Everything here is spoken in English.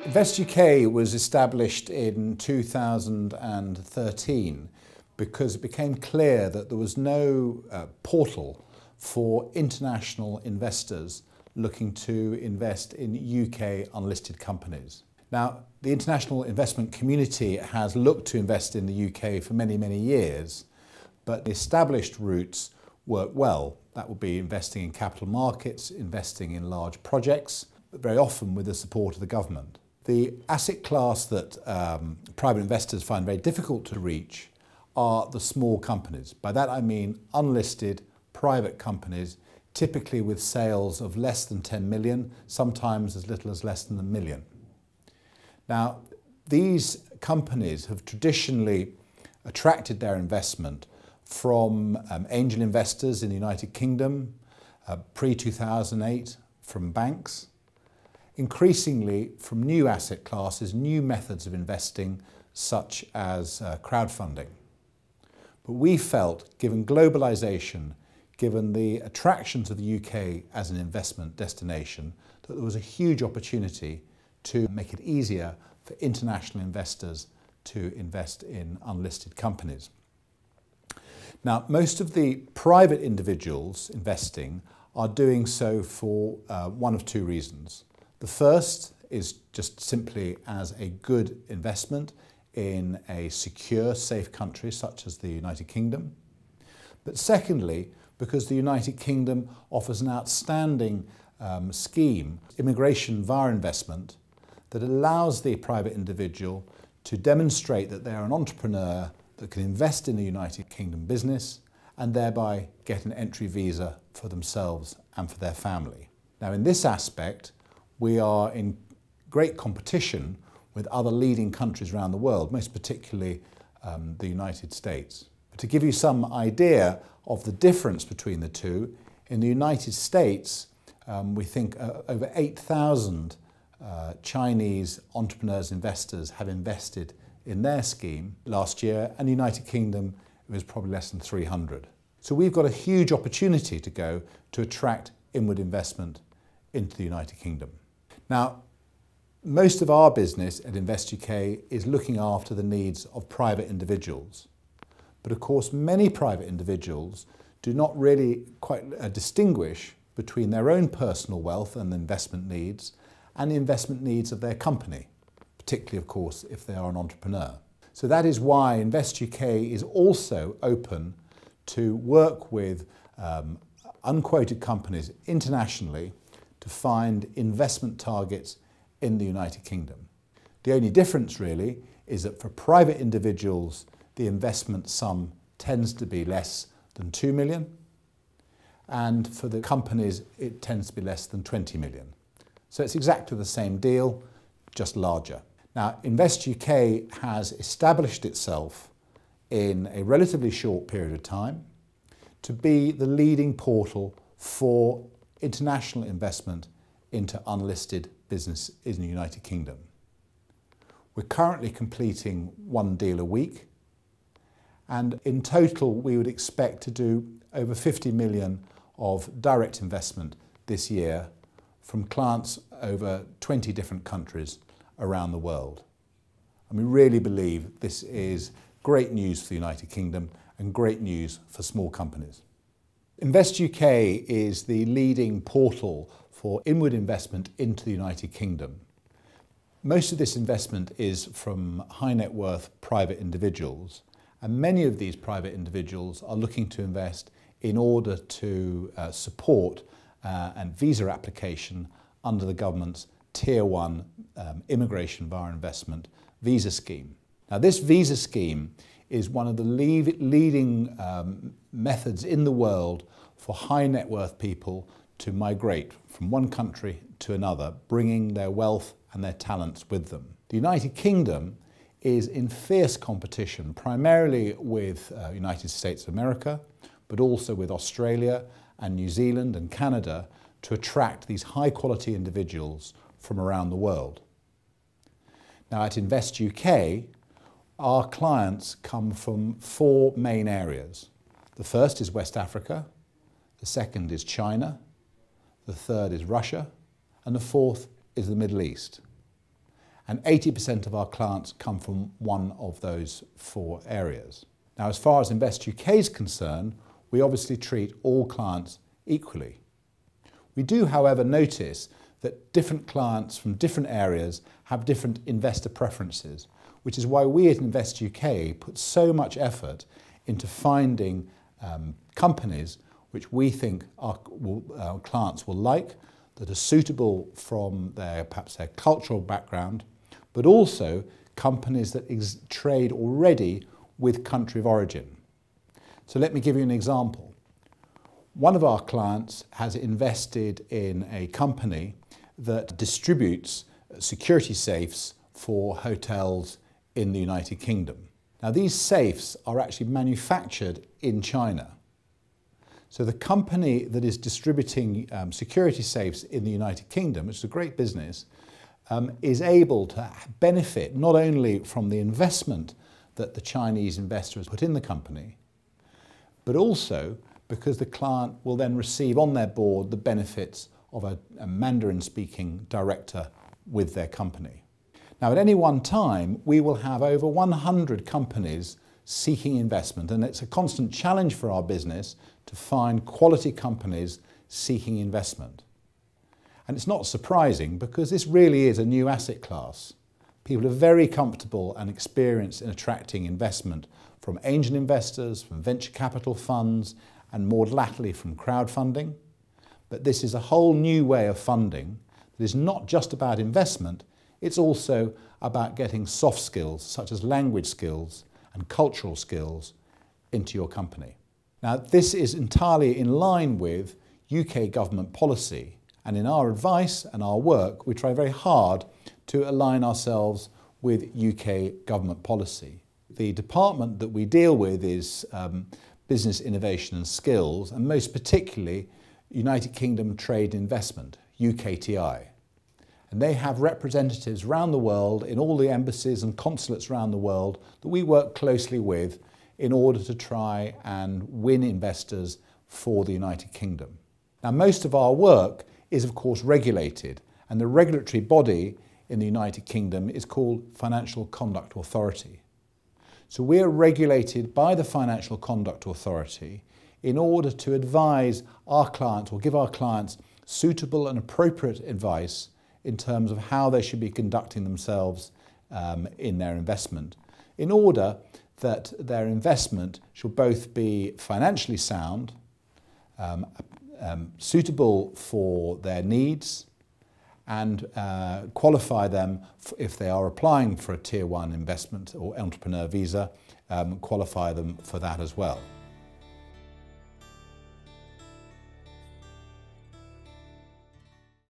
Invest UK was established in 2013 because it became clear that there was no portal for international investors looking to invest in UK unlisted companies. Now, the international investment community has looked to invest in the UK for many, many years, but the established routes work well. That would be investing in capital markets, investing in large projects, but very often with the support of the government. The asset class that private investors find very difficult to reach are the small companies. By that I mean unlisted private companies, typically with sales of less than 10 million, sometimes as little as less than $1 million. Now, these companies have traditionally attracted their investment from angel investors in the United Kingdom, pre-2008 from banks, increasingly from new asset classes, new methods of investing such as crowdfunding. But we felt, given globalisation, given the attractions of the UK as an investment destination, that there was a huge opportunity to make it easier for international investors to invest in unlisted companies. Now, most of the private individuals investing are doing so for one of two reasons. The first is just simply as a good investment in a secure, safe country such as the United Kingdom. But secondly, because the United Kingdom offers an outstanding scheme, immigration via investment, that allows the private individual to demonstrate that they are an entrepreneur that can invest in the United Kingdom business and thereby get an entry visa for themselves and for their family. Now, in this aspect, we are in great competition with other leading countries around the world, most particularly the United States. But to give you some idea of the difference between the two, in the United States, we think over 8,000 Chinese entrepreneurs, investors have invested in their scheme last year, and the United Kingdom it was probably less than 300. So we've got a huge opportunity to go to attract inward investment into the United Kingdom. Now, most of our business at Invest UK is looking after the needs of private individuals. But of course, many private individuals do not really quite distinguish between their own personal wealth and investment needs and the investment needs of their company, particularly, of course, if they are an entrepreneur. So that is why Invest UK is also open to work with unquoted companies internationally to find investment targets in the United Kingdom. The only difference really is that for private individuals, the investment sum tends to be less than 2 million, and for the companies, it tends to be less than 20 million. So it's exactly the same deal, just larger. Now, Invest UK has established itself in a relatively short period of time to be the leading portal for international investment into unlisted business in the United Kingdom. We're currently completing one deal a week, and in total we would expect to do over 50 million of direct investment this year from clients over 20 different countries around the world. And we really believe this is great news for the United Kingdom and great news for small companies. Invest UK is the leading portal for inward investment into the United Kingdom. Most of this investment is from high net worth private individuals, and many of these private individuals are looking to invest in order to support a visa application under the government's Tier 1 immigration via investment visa scheme. Now, this visa scheme is one of the leading methods in the world for high net worth people to migrate from one country to another, bringing their wealth and their talents with them. The United Kingdom is in fierce competition, primarily with United States of America, but also with Australia and New Zealand and Canada to attract these high quality individuals from around the world. Now, at Invest UK, our clients come from four main areas. The first is West Africa, the second is China, the third is Russia, and the fourth is the Middle East. and 80% of our clients come from one of those 4 areas. Now, as far as Invest UK is concerned, we obviously treat all clients equally. We do, however, notice that different clients from different areas have different investor preferences, which is why we at Invest UK put so much effort into finding companies which we think our clients will like, that are suitable from perhaps their cultural background, but also companies that trade already with country of origin. So let me give you an example. One of our clients has invested in a company that distributes security safes for hotels in the United Kingdom. Now, these safes are actually manufactured in China. So the company that is distributing security safes in the United Kingdom, which is a great business, is able to benefit not only from the investment that the Chinese investor has put in the company, but also because the client will then receive on their board the benefits of a Mandarin-speaking director with their company. Now, at any one time, we will have over 100 companies seeking investment, and it's a constant challenge for our business to find quality companies seeking investment. And it's not surprising because this really is a new asset class. People are very comfortable and experienced in attracting investment from angel investors, from venture capital funds, and more latterly from crowdfunding. But this is a whole new way of funding that is not just about investment, it's also about getting soft skills such as language skills and cultural skills into your company. Now, this is entirely in line with UK government policy, and in our advice and our work we try very hard to align ourselves with UK government policy. The department that we deal with is Business Innovation and Skills, and most particularly United Kingdom Trade and Investment, UKTI. And they have representatives around the world in all the embassies and consulates around the world that we work closely with in order to try and win investors for the United Kingdom. Now, most of our work is of course regulated, and the regulatory body in the United Kingdom is called Financial Conduct Authority. So we're regulated by the Financial Conduct Authority in order to advise our clients or give our clients suitable and appropriate advice in terms of how they should be conducting themselves in their investment, in order that their investment should both be financially sound, suitable for their needs, and qualify them if they are applying for a Tier 1 investment or entrepreneur visa, qualify them for that as well.